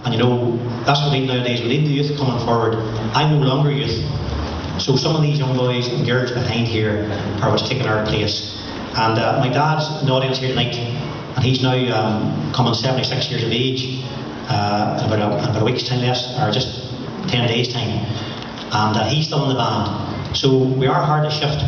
And you know, that's what we need nowadays. We need the youth coming forward. I'm no longer youth. So some of these young boys and girls behind here are what's taking our place. And my dad's in the audience here tonight, and he's now coming 76 years of age in about a week's time less, or just 10 days time. And he's still in the band. So we are hard to shift.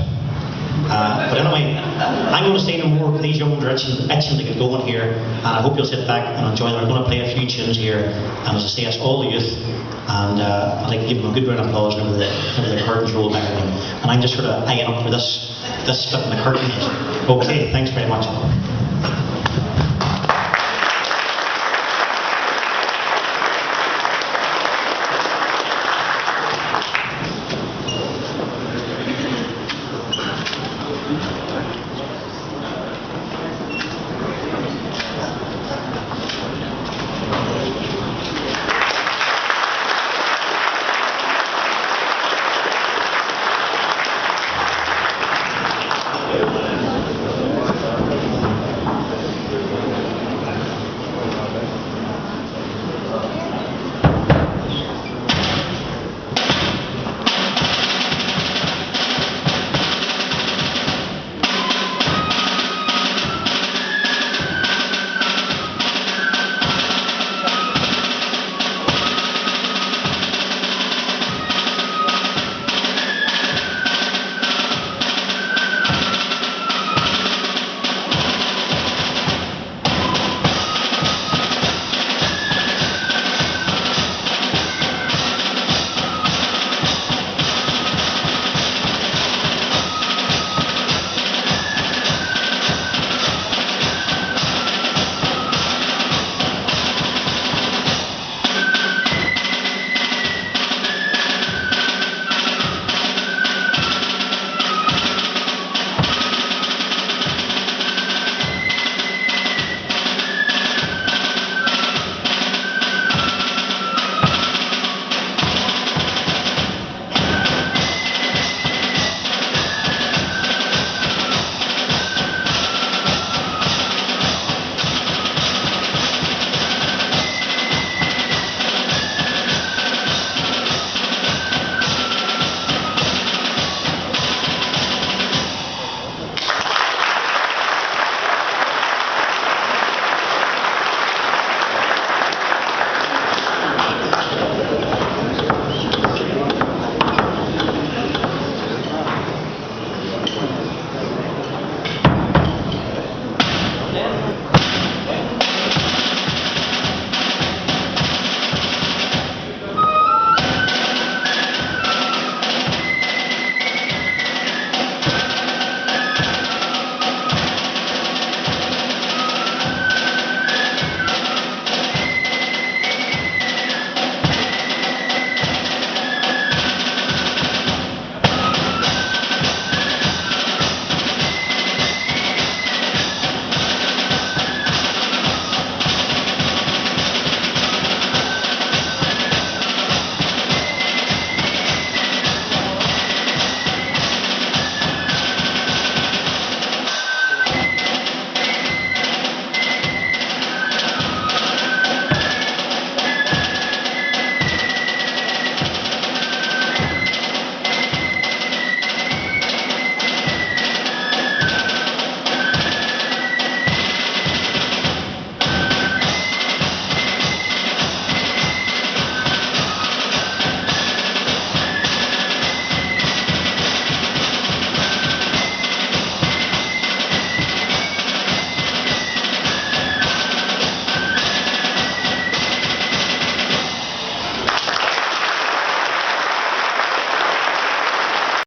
But anyway, I'm going to say no more. These young ones are itching to get going here, and I hope you'll sit back and enjoy them. We're going to play a few tunes here, and as I say, it's all the youth. And I'd like to give them a good round of applause whenever the curtains roll back. And I'm just sort of eyeing up for this split in the curtain. Okay, thanks very much.